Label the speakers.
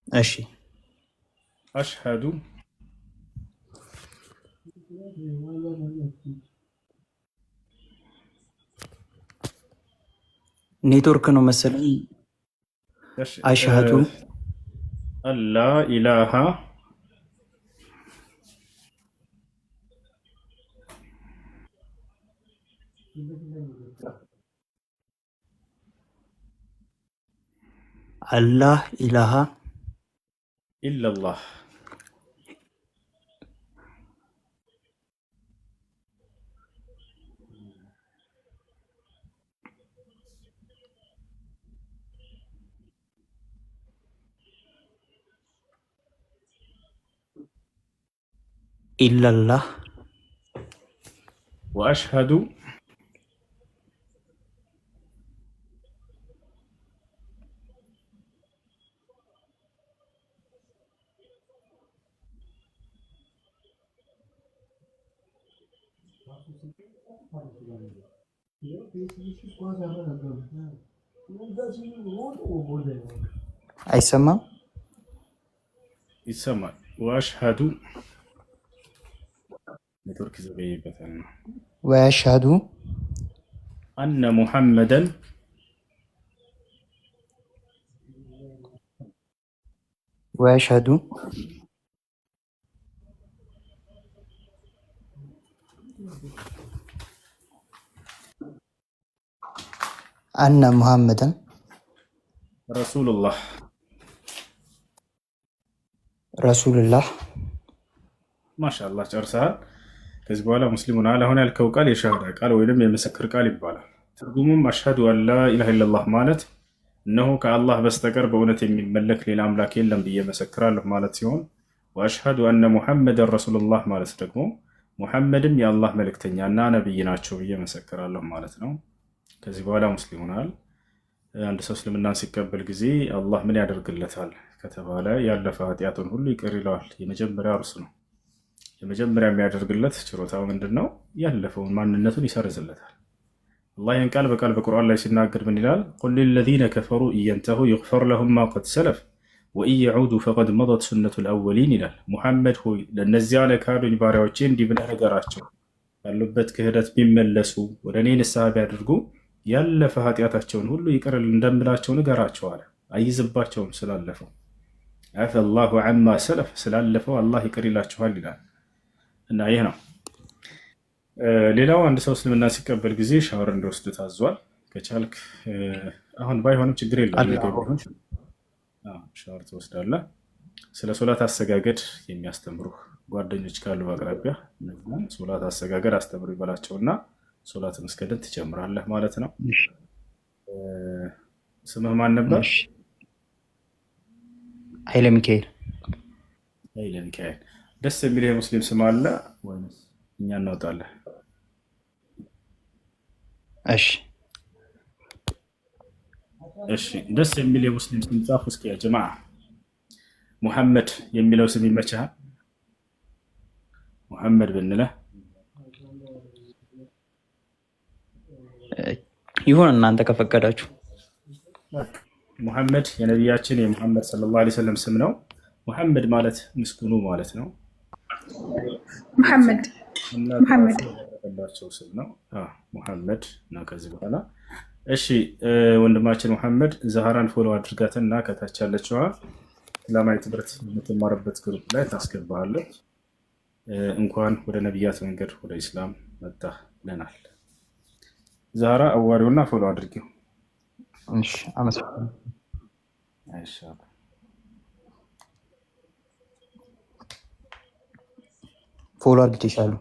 Speaker 1: እሺ
Speaker 2: أشهد
Speaker 1: ኔትወርክ ነው መሰለኝ። አሽሀዱ
Speaker 2: أن لا إله
Speaker 1: አላህ ኢላሃ
Speaker 2: إلا الله
Speaker 1: ኢላላህ
Speaker 2: وأشهد
Speaker 1: አይሰማም።
Speaker 2: يسمى وأشهد نترك زبي مثلا
Speaker 1: ወአሽሀዱ
Speaker 2: أن محمدا
Speaker 1: ወአሽሀዱ አነ ሙሐመደን
Speaker 2: رسول الله
Speaker 1: ረሱሉላህ።
Speaker 2: ما شاء الله ጨርሰሃል። ከዚህ በኋላ ሙስሊሙን አለ አሁን ያልከው ቃል የሻሃዳ ቃል ወይም የምስክር ቃል ይባላል። ትርጉሙም አሽሀዱ አን ላ ኢላሃ ኢለላህ ማለት እነሆ ከአላህ በስተቀር በእውነት የሚመለክ ሌላ አምላክ የለም ብዬ መሰክራለሁ ማለት ሲሆን፣ ወአሽሀዱ አነ ሙሐመደን ረሱሉላህ ማለት ደግሞ ሙሐመድም የአላህ መልእክተኛና ነብይ ናቸው ብዬ መሰክራለሁ ማለት ነው። ከዚህ በኋላ ሙስሊሙን አለ አንድ ሰው እስልምናን ሲቀበል ጊዜ አላህ ምን ያደርግለታል ከተባለ ያለፈ ኃጢአቱን ሁሉ ይቅር ይለዋል። የመጀመሪያ እርሱ ነው። የመጀመሪያ የሚያደርግለት ችሮታው ምንድን ነው? ያለፈውን ማንነቱን ይሰርዝለታል። አላህ ይህን ቃል በቃል በቁርአን ላይ ሲናገር ምን ይላል? ቁል ሊለዚነ ከፈሩ ኢየንተሁ ይግፈር ለሁም ማ ቀድ ሰለፍ ወኢን የዑዱ ፈቀድ መضት ሱነቱ ልአወሊን ይላል። ሙሐመድ ሆይ ለእነዚያ ለካዱኝ ባሪያዎቼ እንዲህ ብለህ ንገራቸው፣ ያሉበት ክህደት ቢመለሱ ወደ እኔ ንስሐ ቢያደርጉ ያለፈ ኃጢአታቸውን ሁሉ ይቅር እንደምላቸው ንገራቸው አለ። አይዝባቸውም ስላለፈው። አፈ ላሁ ዐማ ሰለፍ ስላለፈው አላህ ይቅር ይላችኋል ይላል። እና ይህ ነው። ሌላው አንድ ሰው እስልምና ሲቀበል ጊዜ ሻወር እንዲወስድ ታዟል። ከቻልክ አሁን ባይሆንም ችግር የለም ሻወር ትወስዳለህ። ስለ ሶላት አሰጋገድ የሚያስተምሩ ጓደኞች ካሉ በአቅራቢያ ሶላት አሰጋገድ አስተምሩ ይበላቸውና ሶላት መስገድን ትጀምራለህ ማለት ነው። ስምህ ማን ነበር?
Speaker 1: ኃይለ ሚካኤል።
Speaker 2: ኃይለ ሚካኤል። ደስ የሚል የሙስሊም ስም አለ ወይስ እኛ እናወጣለን? እሺ ደስ የሚል የሙስሊም ስም ጻፉ እስኪ ያ ጀማዓ። ሙሐመድ የሚለው ስም ይመችሃል? ሙሐመድ ብንለህ
Speaker 1: ይሁን እናንተ ከፈቀዳችሁ።
Speaker 2: ሙሐመድ የነቢያችን የሙሐመድ ሰለላሁ ዐለይሂ ወሰለም ስም ነው። ሙሐመድ ማለት ምስጉኑ ማለት ነው።
Speaker 3: ሙሐመድ
Speaker 2: ያላቸው ስም ነው ሙሐመድ ነው። ከዚህ በኋላ እሺ ወንድማችን ሙሐመድ ዛህራን ፎሎ አድርጋትና ከታች ያለችዋ እስላማዊ ትምህርት የምትማርበት ግሩፕ ላይ ታስገባለች። እንኳን ወደ ነቢያት መንገድ ወደ ኢስላም መጣ ብለናል። ዛህራ አዋሪውና ፎሎ አድርጊው።
Speaker 1: እሺ አመሰግናለሁ። ፎሎ አድርጌሻለሁ።